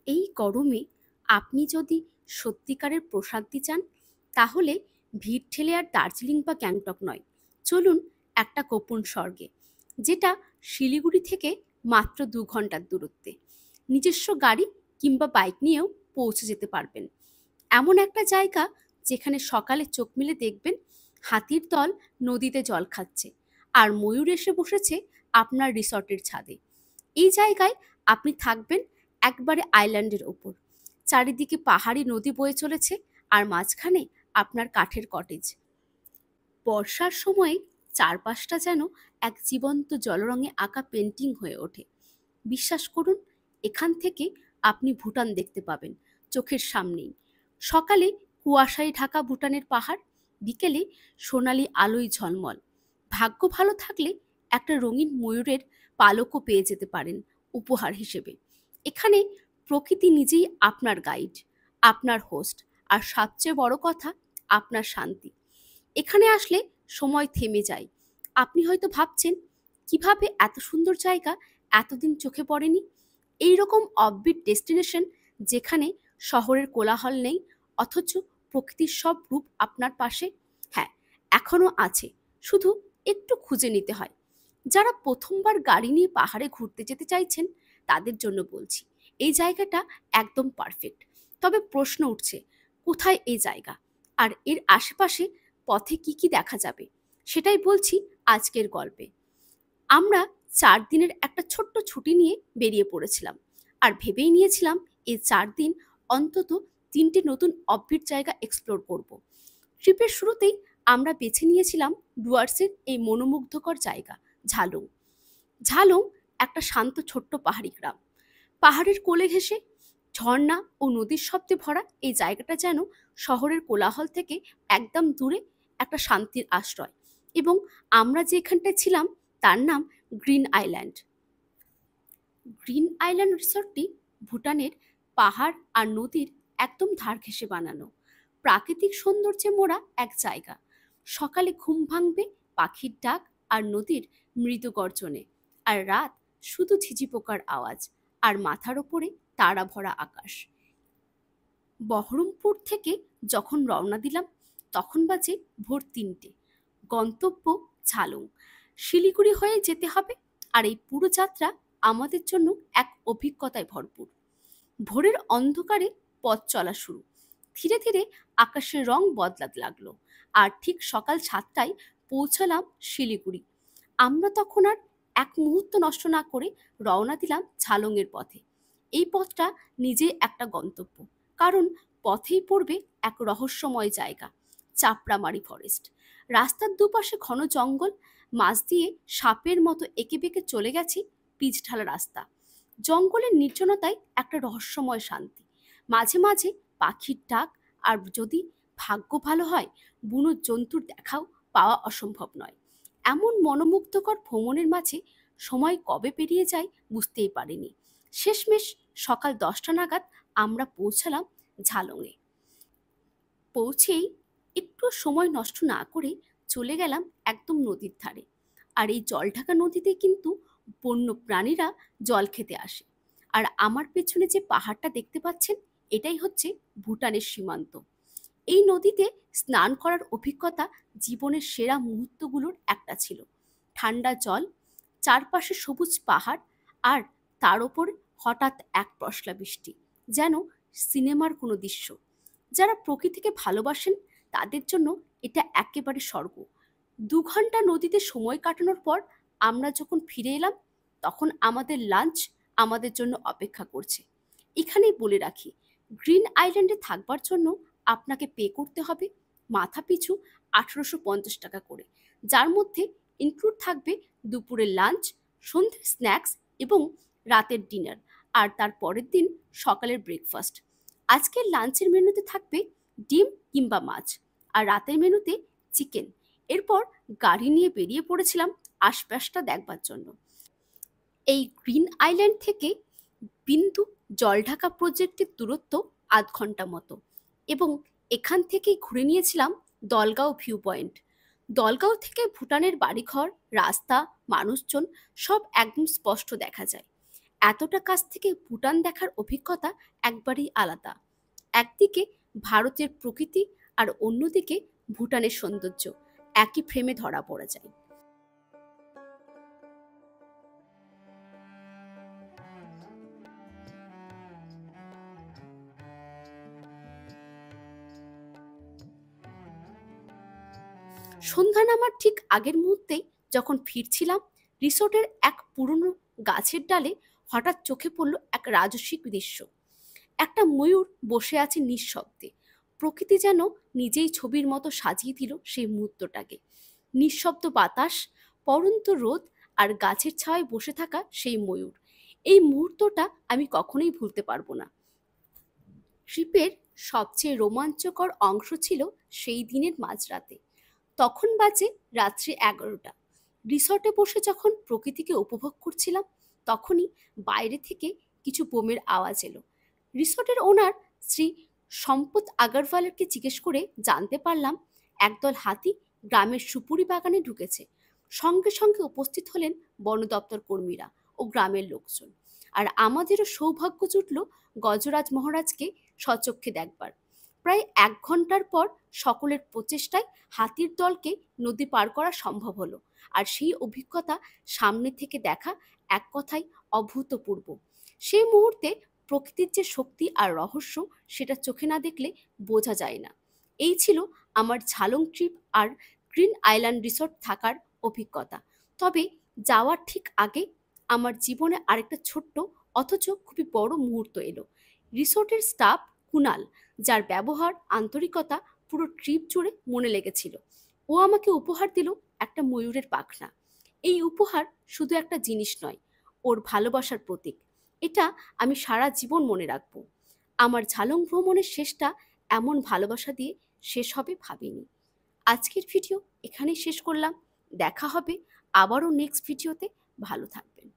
এই গরমে আপনি যদি সত্যিকারের প্রশান্তি চান, তাহলে ভিড় ঠেলে আর দার্জিলিং বা গ্যাংটক নয়, চলুন একটা গোপন স্বর্গে, যেটা শিলিগুড়ি থেকে মাত্র 2 ঘন্টার দূরত্বে। নিজস্ব গাড়ি কিংবা বাইক নিয়েও পৌঁছে যেতে পারবেন। এমন একটা জায়গা যেখানে সকালে চোখ মেলে দেখবেন হাতির দল নদীতে জল খাচ্ছে, আর ময়ূর এসে বসেছে আপনার রিসর্টের ছাদে। এই জায়গায় আপনি থাকবেন একবারে আইল্যান্ডের ওপর। চারিদিকে পাহাড়ি নদী বয়ে চলেছে, আর মাঝখানে আপনার কাঠের কটেজ। বর্ষার সময় চারপাশটা যেন এক জীবন্ত জলরঙে আঁকা পেন্টিং হয়ে ওঠে। বিশ্বাস করুন, এখান থেকে আপনি ভুটান দেখতে পাবেন চোখের সামনেই। সকালে কুয়াশায় ঢাকা ভুটানের পাহাড়, বিকেলে সোনালি আলোয় ঝলমল। ভাগ্য ভালো থাকলে একটা রঙিন ময়ূরের পালকও পেয়ে যেতে পারেন উপহার হিসেবে। এখানে প্রকৃতি নিজেই আপনার গাইড, আপনার হোস্ট, আর সবচেয়ে বড় কথা, আপনার শান্তি। এখানে আসলে সময় থেমে যায়। আপনি হয়তো ভাবছেন, কিভাবে এত সুন্দর জায়গা এতদিন চোখে পড়েনি। এই রকম অফবিট ডেস্টিনেশন, যেখানে শহরের কোলাহল নেই অথচ প্রকৃতির সব রূপ আপনার পাশে, হ্যাঁ, এখনো আছে। শুধু একটু খুঁজে নিতে হয়। যারা প্রথমবার গাড়ি নিয়ে পাহাড়ে ঘুরতে যেতে চাইছেন, তাদের জন্য বলছি, এই জায়গাটা একদম পারফেক্ট। তবে প্রশ্ন উঠছে, কোথায় এই জায়গা, আর এর আশেপাশে পথে কি কি দেখা যাবে, সেটাই বলছি আজকের গল্পে। আমরা 4 দিনের একটা ছোট্ট ছুটি নিয়ে বেরিয়ে পড়েছিলাম, আর ভেবেই নিয়েছিলাম এই 4 দিন অন্তত 3টে নতুন অফবিট জায়গা এক্সপ্লোর করব। ট্রিপের শুরুতেই আমরা বেছে নিয়েছিলাম ডুয়ার্সের এই মনোমুগ্ধকর জায়গা, ঝালং। ঝালং একটা শান্ত ছোট্ট পাহাড়ি গ্রাম। পাহাড়ের কোলে ঘেঁষে ঝর্ণা ও নদীর শব্দে ভরা এই জায়গাটা যেন শহরের কোলাহল থেকে একদম দূরে একটা শান্তির আশ্রয়। এবং আমরা যেখানটায় ছিলাম তার নাম গ্রিন আইল্যান্ড। গ্রিন আইল্যান্ড রিসর্টটি ভুটানের পাহাড় আর নদীর একদম ধার ঘেঁষে বানানো, প্রাকৃতিক সৌন্দর্যে মোড়া এক জায়গা। সকালে ঘুম ভাঙবে পাখির ডাক আর নদীর মৃদু গর্জনে, আর রাত শুধু ঝিঝি পোকার আওয়াজ, আর মাথার ওপরে তারা ভরা আকাশ। বহরমপুর থেকে যখন রওনা দিলাম, তখন বাজে ভোর 3টে। গন্তব্য ঝালং। শিলিগুড়ি হয়ে যেতে হবে, আর এই পুরো যাত্রা আমাদের জন্য এক অভিজ্ঞতায় ভরপুর। ভোরের অন্ধকারে পথ চলা শুরু। ধীরে ধীরে আকাশের রং বদলাতে লাগলো, আর ঠিক সকাল 7টায় পৌঁছালাম শিলিগুড়ি। আমরা তখন আর এক মুহূর্ত নষ্ট না করে রওনা দিলাম ঝালংয়ের পথে। এই পথটা নিজেই একটা গন্তব্য, কারণ পথেই পড়বে এক রহস্যময় জায়গা, চাপড়ামারি ফরেস্ট। রাস্তার দুপাশে ঘন জঙ্গল, মাঝ দিয়ে সাপের মতো এঁকে বেঁকে চলে গেছে পিচ ঢালা রাস্তা। জঙ্গলের নির্জনতায় একটা রহস্যময় শান্তি। মাঝে মাঝে পাখির ডাক, আর যদি ভাগ্য ভালো হয়, বুনো জন্তুর দেখাও পাওয়া অসম্ভব নয়। এমন মনোমুগ্ধকর ভ্রমণের মাঝে সময় কবে পেরিয়ে যায় বুঝতেই পারিনি। শেষমেশ সকাল 10টা নাগাদ আমরা পৌঁছালাম ঝালংয়ে। পৌঁছেই একটু সময় নষ্ট না করে চলে গেলাম একদম নদীর ধারে। আর এই জলঢাকা নদীতে কিন্তু বন্য প্রাণীরা জল খেতে আসে। আর আমার পেছনে যে পাহাড়টা দেখতে পাচ্ছেন, এটাই হচ্ছে ভুটানের সীমান্ত। এই নদীতে স্নান করার অভিজ্ঞতা জীবনের সেরা মুহূর্তগুলোর একটা ছিল। ঠান্ডা জল, চারপাশে সবুজ পাহাড়, আর তার ওপর হঠাৎ এক পশলা বৃষ্টি, যেন সিনেমার কোনো দৃশ্য। যারা প্রকৃতিকে ভালোবাসেন, তাদের জন্য এটা একেবারে স্বর্গ। 2 ঘন্টা নদীতে সময় কাটানোর পর আমরা যখন ফিরে এলাম, তখন আমাদের লাঞ্চ আমাদের জন্য অপেক্ষা করছে। এখানেই বলে রাখি, গ্রিন আইল্যান্ডে থাকবার জন্য আপনাকে পে করতে হবে মাথা পিছু 1850 টাকা করে, যার মধ্যে ইনক্লুড থাকবে দুপুরের লাঞ্চ, সন্ধ্যের স্ন্যাক্স এবং রাতের ডিনার, আর তার পরের দিন সকালের ব্রেকফাস্ট। আজকের লাঞ্চের মেনুতে থাকবে ডিম কিংবা মাছ, আর রাতের মেনুতে চিকেন। এরপর গাড়ি নিয়ে বেরিয়ে পড়েছিলাম আশপাশটা দেখবার জন্য। এই গ্রিন আইল্যান্ড থেকে বিন্দু জলঢাকা প্রজেক্টের দূরত্ব 8 ঘন্টা মতো, এবং এখান থেকেই ঘুরে নিয়েছিলাম দলগাঁও ভিউ পয়েন্ট। দলগাঁও থেকে ভুটানের বাড়িঘর, রাস্তা, মানুষজন সব একদম স্পষ্ট দেখা যায়। এতটা কাছ থেকে ভুটান দেখার অভিজ্ঞতা একবারেই আলাদা। একদিকে ভারতের প্রকৃতি আর অন্যদিকে ভুটানের সৌন্দর্য একই ফ্রেমে ধরা পড়ে যায়। সন্ধ্যা নামার ঠিক আগের মুহূর্তেই যখন ফিরছিলাম, রিসোর্টের এক পুরনো গাছের ডালে হঠাৎ চোখে পড়ল এক রাজস্বিক দৃশ্য। একটা ময়ূর বসে আছে নিঃশব্দে। প্রকৃতি যেন নিজেই ছবির মতো সাজিয়ে দিল সেই মুহূর্তটাকে। নিঃশব্দ বাতাস, পড়ন্ত রোদ আর গাছের ছায়ায় বসে থাকা সেই ময়ূর, এই মুহূর্তটা আমি কখনোই ভুলতে পারবো না। ট্রিপের সবচেয়ে রোমাঞ্চকর অংশ ছিল সেই দিনের মাঝরাতে। তখন বাজে রাত্রি 11টা। রিসর্টে বসে যখন প্রকৃতিকে উপভোগ করছিলাম, তখনই বাইরে থেকে কিছু বোমের আওয়াজ এলো। রিসর্টের ওনার শ্রী সম্পত আগরওয়ালকে জিজ্ঞেস করে জানতে পারলাম একদল হাতি গ্রামের সুপুরি বাগানে ঢুকেছে। সঙ্গে সঙ্গে উপস্থিত হলেন বন দপ্তর কর্মীরা ও গ্রামের লোকজন। আর আমাদেরও সৌভাগ্য জুটল গজরাজ মহারাজকে স্বচক্ষে দেখবার। প্রায় 1 ঘন্টার পর সকলের প্রচেষ্টায় হাতির দলকে নদী পার করা সম্ভব হলো। আর সেই অভিজ্ঞতা সামনে থেকে দেখা এক কথায় অভূতপূর্ব। সেই মুহূর্তে প্রকৃতির যে শক্তি আর রহস্য, সেটা চোখে না দেখলে বোঝা যায় না। এই ছিল আমার ঝালং ট্রিপ আর গ্রিন আইল্যান্ড রিসর্ট থাকার অভিজ্ঞতা। তবে যাওয়ার ঠিক আগে আমার জীবনে আরেকটা ছোট্ট অথচ খুবই বড় মুহূর্ত এলো। রিসর্টের স্টাফ কুনাল, যার ব্যবহার আন্তরিকতা পুরো ট্রিপ জুড়ে মনে লেগেছিল, ও আমাকে উপহার দিল একটা ময়ূরের পাখনা। এই উপহার শুধু একটা জিনিস নয়, ওর ভালোবাসার প্রতীক। এটা আমি সারা জীবন মনে রাখবো। আমার ঝালং ভ্রমণের শেষটা এমন ভালোবাসা দিয়ে শেষ হবে ভাবিনি। আজকের ভিডিও এখানেই শেষ করলাম। দেখা হবে আবারও নেক্সট ভিডিওতে। ভালো থাকবেন।